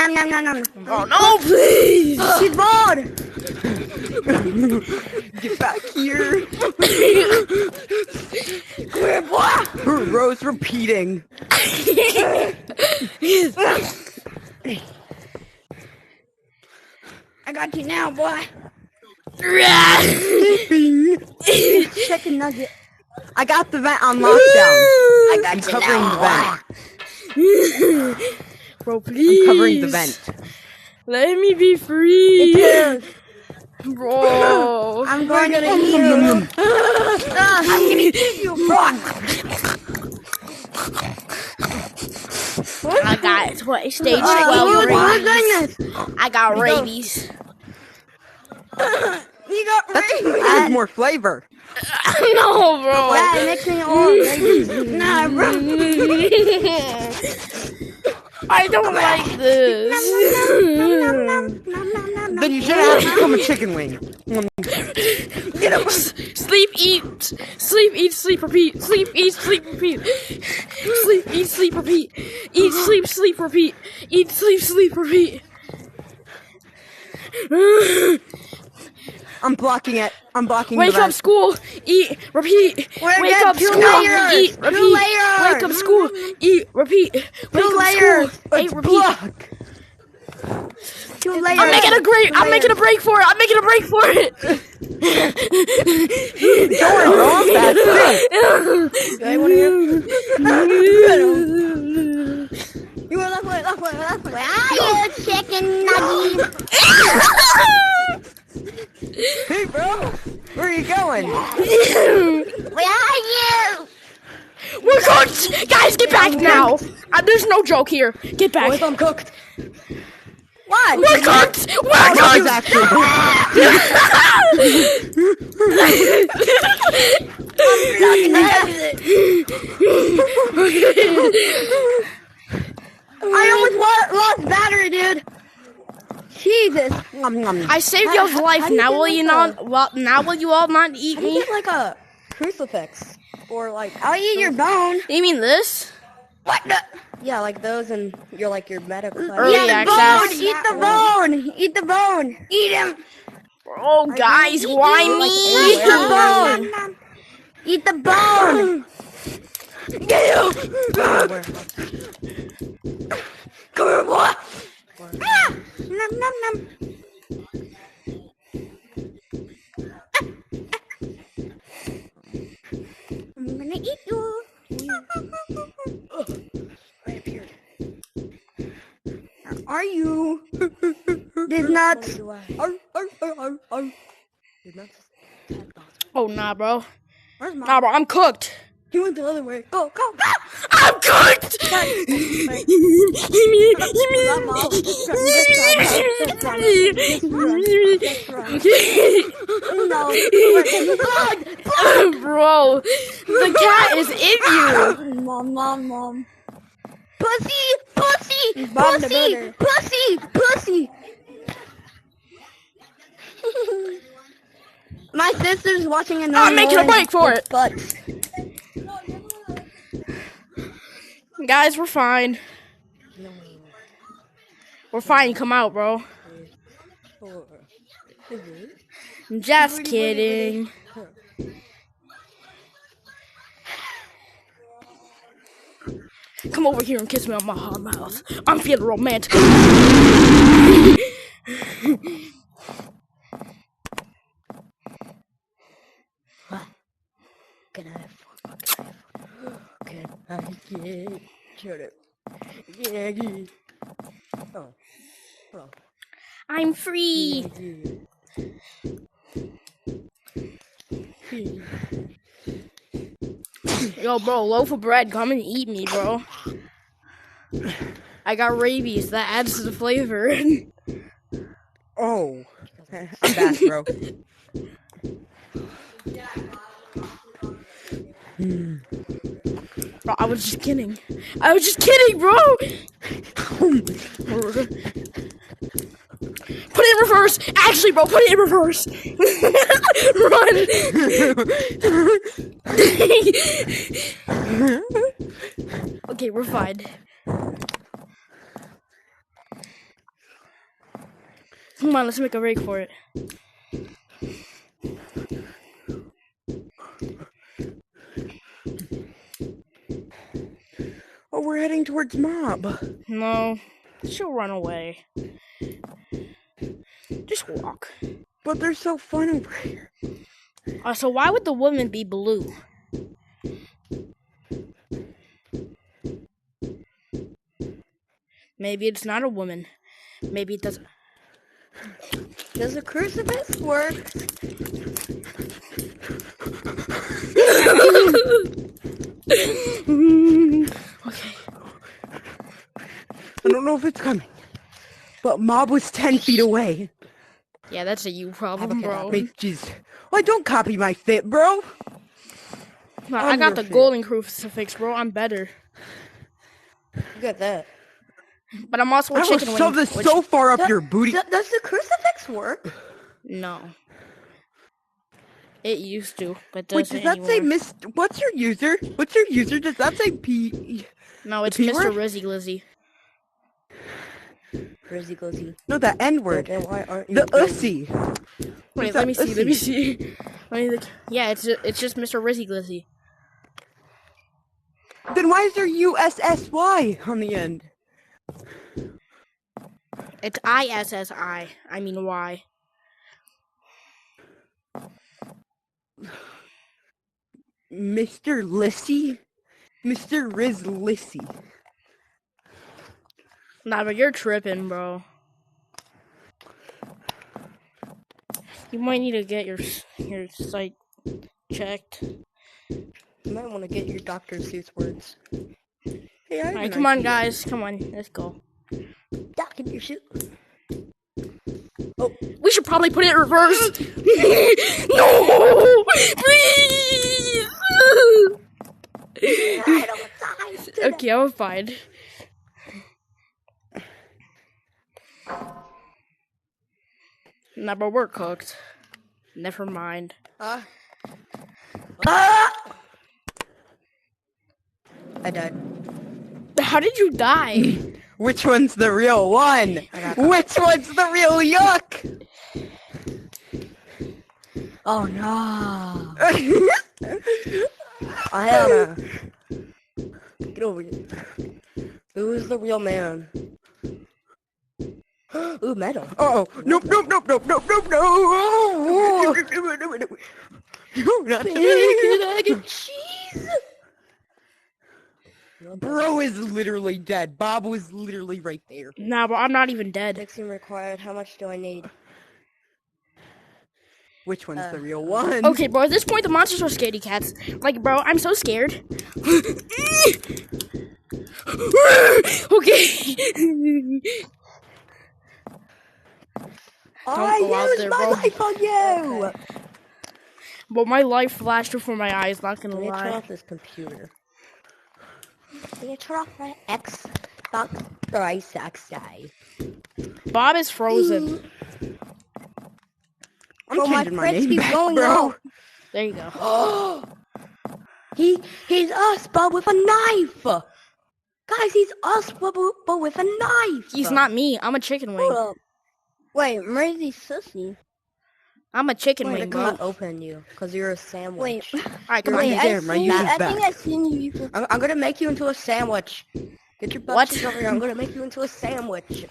Oh no, please! She's bored! Get back here! Come here, boy! Rose repeating. I got you now, boy. Chicken nugget. I got the vent on lockdown. I got I'm you covering the now, vent. Bro, please. I'm covering the vent. Let me be free. boy. Bro. I'm going to eat you. I'm gonna eat you, boy. I got stage 12 Oh my rabies. goodness. I got rabies. You got That rabies. has more flavor. No, bro. Yeah, it makes me all rabies. Nah, bro. I don't like this. Then you should have become a chicken wing. Get up. Sleep, eat, sleep, repeat. Sleep, eat, sleep, repeat. Sleep, eat, sleep, repeat. Eat, sleep, repeat. Eat, sleep, repeat. I'm blocking it. I'm blocking Wake the up, vent. school. Eat, repeat. We're Wake good. up, Two school. layers. Eat, Two repeat. layers. Wake up, school. Eat, repeat. Wake up, layers. school. Eat, repeat. Block. 2 layers. I'm making a break. I'm making a break for it. I'm making a break for it. Going wrong fast. I want to hear. You were left way. Ah, you chicken nugget. Hey, bro. Where are you going? Where are you? We're cooked. Guys, get back now. There's no joke here. Get back. I'm cooked. What? We're cooked. We're That was cooked. actually I almost lost battery, dude. Jesus. I saved y'all's life. Now will you not? Well, now will you all not eat How do you me? get like a crucifix? Or like, I'll eat your bone. You mean this? What the? yeah, like those and you're like your medical Early Eat the access. bone. Eat the bone. Eat the bone. Eat him. Oh, guys, why Eat me? the bone. Eat the bone. Come here, boy. Ah, nom, nom, nom. I'm gonna eat you. I appeared. Where are you? These nuts. Oh, nah, bro. Where's mom? Nah, bro, I'm cooked. He went the other way. Go, go, go. I'm cooked. No. Bro, the cat is in you. Mom. Pussy. bobbing the butter. Pussy. My sister's watching another I'm making a break for it. But Guys, we're fine. We're fine. Come out, bro. Just kidding. Come over here and kiss me on my hot mouth. I'm feeling romantic. Can I get shut up? Yeah. Oh. Oh. I'm free. Yo, bro, loaf of bread, come and eat me, bro. I got rabies. That adds to the flavor. Oh. I'm back, bro. Bro, I was just kidding. Bro. Put it in reverse. Actually, bro, put it in reverse. Run. Okay, we're fine. Come on, let's make a break for it. Oh, we're heading towards Mob. No, she'll run away. Just walk. But they're so fun over here. So why would the woman be blue? Maybe it's not a woman. Maybe it doesn't. Does the crucifix work? Okay. I don't know if it's coming. But Mob was 10 feet away. Yeah, that's a you problem, bro. Wait, jeez. Why don't copy my fit, bro? No, I got your the fit. golden crucifix, bro. I'm better. Look at that. But I'm also a I will chicken shove wing. this so far up your booty. Does the crucifix work? No. It used to, but Wait, doesn't does that say anymore. Miss? What's your user? What's your user? Does that say P? No, it's P Mr. word? Rizzy Glizzy. Rizzy Glizzy. No, the N word. Then why aren't you The doing- ussy. Wait, What's let me that see. Let me ussy? see. Let me look. Yeah, it's just Mr. Rizzy Glizzy. Then why is there USSY on the end? It's ISSI. I mean Y. Mr. Lissy? Mr. Riz Lissy. Nah, but you're tripping, bro. You might need to get your site checked. You might want to get your Dr. Seuss words. Hey, I have Alright, an come on, idea. guys. Come on, let's go. Dr. Seuss. We should probably put it in reverse. No, please. I don't die today. Okay, I'm fine. Nah, but we're cooked. Never mind. I died. How did you die? Which one's the real one? Which one's the real yuck? Oh no. I had a... Get over here. Who's the real man? Ooh, metal. Oh, nope, nope, nope, nope, nope, nope, no. No, not Egg and cheese. Bro is literally dead. Bob was literally right there. Nah, but I'm not even dead. Fixing required. How much do I need? Which one's the real one? Okay, bro, at this point, the monsters are scaredy cats. Like, bro, I'm so scared. Okay. I go out used there, my bro. life on you. Okay. But my life flashed before my eyes, not gonna Let me turn lie. off this computer. Let me turn off my Xbox 360. Bob is frozen. I'm Bro, my changing my friends name keep back, going bro. off. There you go. He's us, but with a knife. Guys, he's us, but with a knife. He's not me. I'm a chicken wing. Hold up. Wait, where's the sissy? I'm a chicken Wait, I wing, bro. can't open you because you're a sandwich. All right, come on. Wait, there, my user's I back. think I've seen you before. I'm gonna make you into a sandwich. Get your butt What? cheeks over here. I'm gonna make you into a sandwich.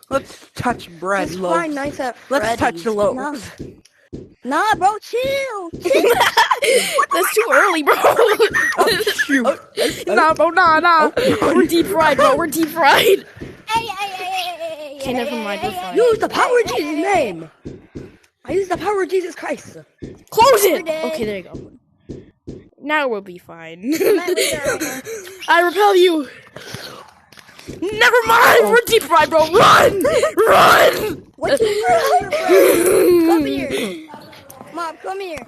Let's touch bread, Just loaves. find nice at Let's touch Freddy's. the loaves. Nah, bro, chill. That's too early, bro. Oh, shoot. Nah, bro, nah. We're deep fried, bro. We're deep fried. Hey. Okay, never mind. We're fine. Use the power of Jesus' name. I use the power of Jesus Christ. Close it. Everyday. Okay, there you go. Now we'll be fine. I repel you. Never mind. We're deep fried, bro. Run. What you bro? Come here. Mom, come here.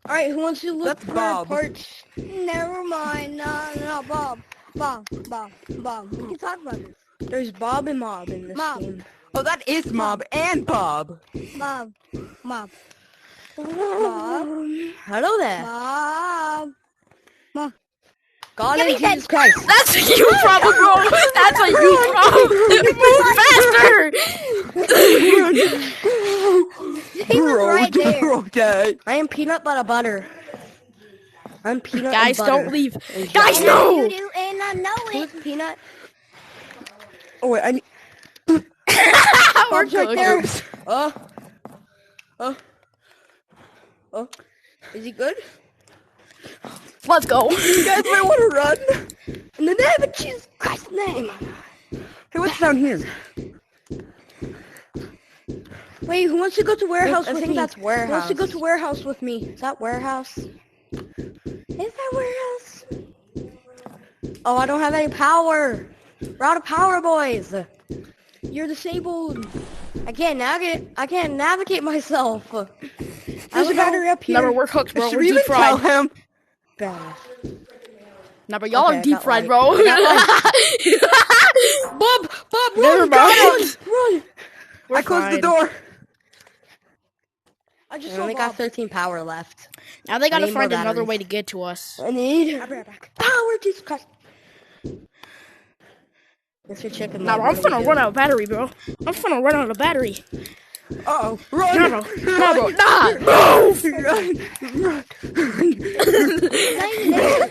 Alright, who wants to look That's for Bob. parts? Never mind. No, Bob. We can talk about this. There's Bob and Mob in this game. Oh, that is Mob and Bob. Mob. Hello there. Mob. God Give and me that. Jesus Christ. That's a you problem, bro. That's a you problem. Move faster. He was right there. Okay. I am peanut butter. I'm peanut Guys, and butter. don't leave. And Guys, jelly. And I no. do, and I know Who's it. peanut? Oh wait, I need. We're Bob's right cooked. there. Is he good? Let's go. You guys might want to run. In the name of Jesus Christ's name. Hey, what's down here? Wait, who wants to go to warehouse with me? I think that's warehouse. Who wants to go to warehouse with me? Is that warehouse? Is that warehouse? Oh, I don't have any power. We're out of power, boys. You're disabled. I can't navigate myself. There's a battery up here. Never, we're cooked, bro. Should We're we deep even tell fried. him? Bad. Never, y'all Okay, are I deep got fried, light. bro. Bob, Never run, mind. run. We're I closed the fine. door. I just only got 13 power left. Now they gotta need more find another batteries. way to get to us. I need power, Jesus Christ. Mr. Chicken. Now I'm finna run out of battery, bro. I'm finna run out of battery. Uh-oh. Run. No, bro. No, bro. Nah. Move. Run. He's not even there.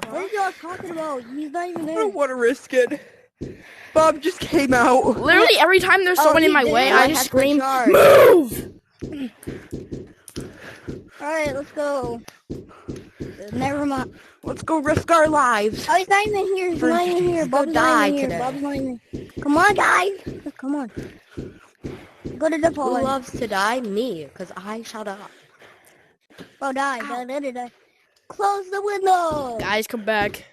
What are y'all talking about? He's not even I there. don't want to risk it. Bob just came out. Literally every time there's someone in my way, I just scream, "Move!" Alright, let's go. Never mind. Let's go risk our lives. Oh, he's not even here. He's not even here. Go Bob's die not even here. today. Bob's not even here. Come on, guys. Come on. Go to the Who pole. loves to die? Me, because I shall die. Oh, die. Die. Close the window. Guys, come back.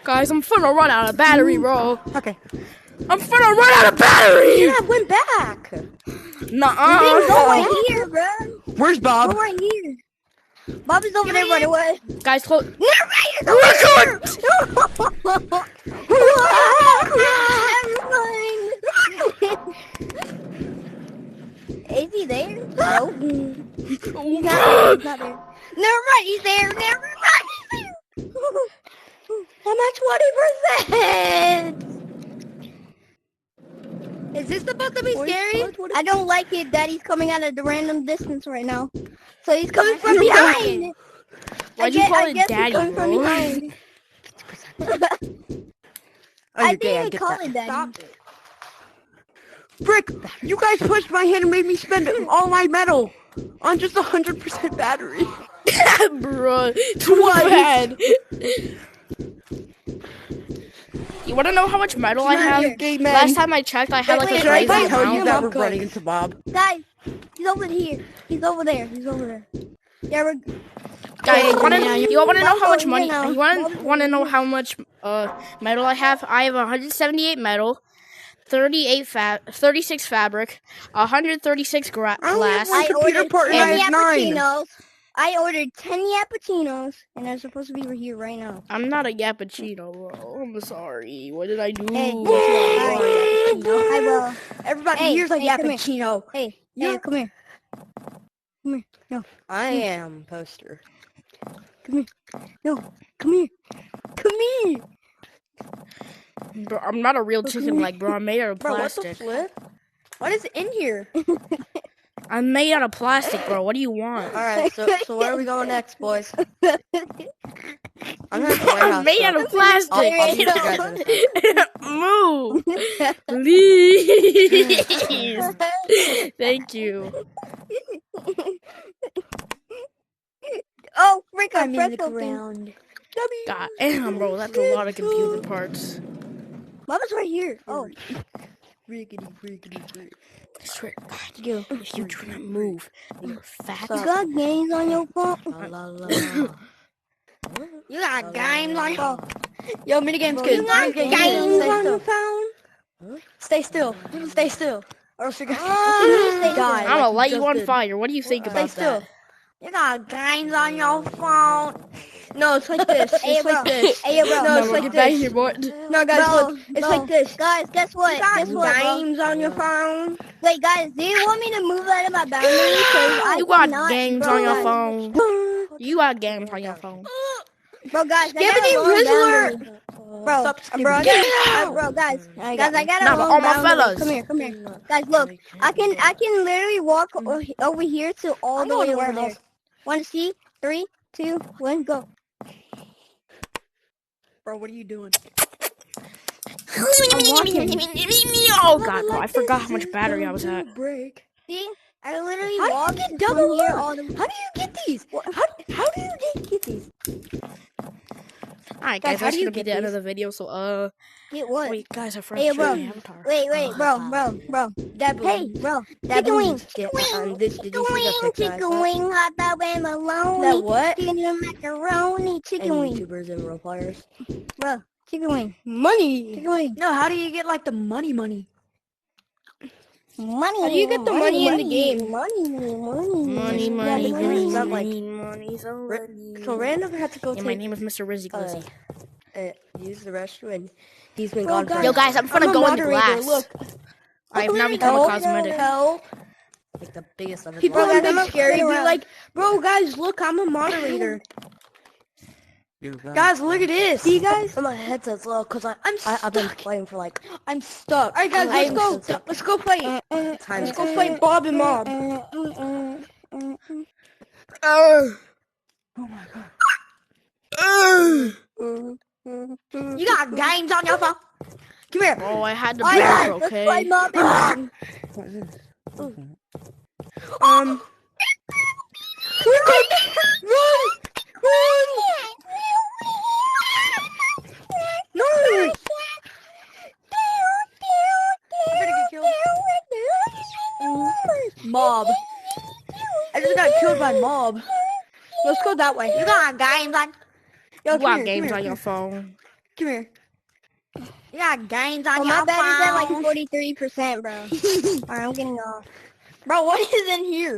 Guys, I'm finna run out of battery, bro. Okay. I'm finna run out of battery. Yeah, I went back. Go Nuh-uh. right here, bro. Where's Bob? Go right here. Bob is over there, by the way. Guys, close. Never mind. Is he there? No. He's not there. Never mind, he's there. Never mind, he's there. I'm at 20%. Is this about to be scary? I don't like it that he's coming out of the random distance right now. So he's coming from behind. Why'd you call it he's daddy, coming from bro? behind. I think I call it daddy. Stop it. Frick, you guys pushed my hand and made me spend all my metal on just 100% battery. Bro, too bad. You wanna know how much metal I have? Gay man. Last time I checked, I had like a Should I crazy tell you amount. that we're running into Bob? Guys, he's over here. He's over there. He's over there. Yeah, we're... Guys, you wanna know how much Bob's money? over here now. You wanna know how much metal I have? I have 178 metal, 36 fabric, 136 glass. My computer partner ten is 9. yappuccinos. I ordered 10 yappuccinos, and they're supposed to be over here right now. I'm not a yappuccino, bro. I'm sorry. What did I do? Hey, I will. Everybody Hey, here's a hey, come here. yappuccino. Hey, Yeah. come here. Come here. No, I am poster. come here. No, come here. Come here. Bro, I'm not a real chicken leg, bro. I'm made out of Bro, what the plastic. flip? What is in here? I'm made out of plastic, bro. What do you want? Alright, so where are we going next, boys? I'm gonna I'm made out of plastic. I'll meet you guys Move, please. Thank you. Oh, Rick, I'm press in the open. ground. God damn, bro. That's a lot of computer parts. Mama's right here. Oh, Riggedy. I swear to God, if you do not move, you're fat. you got games on your phone? La, la, la. You got games on your Oh, Yo, minigames you good. got Minigames games good. on your phone? Stay still. Stay still. Or else you're gonna Stay die. I'm gonna like light you just on did. fire. What do you think Stay about still. that? You got games on your phone. No, it's like this. Hey, It's bro. like this. Hey, bro. No, it's bro, like get back this. here, boy. No, guys, Bro, look. It's bro. like this. Guys, guess what? Guess what, bro? Games on your phone. Wait, guys, do you want me to move out of my boundary? 'Cause I You got cannot, games bro, on your guys. phone. You got games on your phone. Bro, guys, Skibbity Rizzler! Bro, Stop bro, Get out! bro, guys, I guys, I got a Nah, but long all my boundary. fellas. Come here. Guys, look, I can literally walk over here to all I'm the going way to over there. warehouse. Want to see? 3, 2, 1, go. Bro, what are you doing? Oh god, bro, I forgot how much battery I was at. Break. See? I literally How walked do you get from double here loot? all the How do you get these? How do you get these? Alright, Guys, guys, how that's do you gonna be get the end these? of the video. So, Get what? wait, guys, I forgot Hey, to show bro. you my avatar. Wait, bro. Dabu. Hey, bro. Dabu. Chicken wing. Get, Chicken wing, hot dog and bologna. That what? Chicken and macaroni. Chicken wing. YouTubers and role players. Bro, chicken wing. Money. Chicken wing. No, how do you get like the money? Money. How do you get the money in the game? Money. Is that like- money, so So Random had to go Yeah, my take name is Mr. Rizzy Glizzy. use the restroom and he's been Bro, gone for guys. Yo, guys, I'm gonna a go in the moderator, glass. Look, I've now become a cosmetic. Help. Like the biggest of it. Bro, People guys, I'm big gonna scary. spin Be around. like, bro, guys, look, I'm a moderator. Guys, look at this. See, guys? My headset's low because I've been playing for like. I'm stuck. All right, guys, let's go. Let's go play. Let's go play Bob and Mob. Oh my god. my You got games on your phone? Come here. Oh, I had to All break, right, let's play okay? Mob and Mob. Run! No! I'm gonna get killed. Mob. I just got killed by Mob. Let's go that way. You got games on. Yo, You got here, games come on here, your phone. Come here. You got games on Oh, your my battery's at like phone. 43%, bro. Alright, I'm getting off. Bro, what is in here?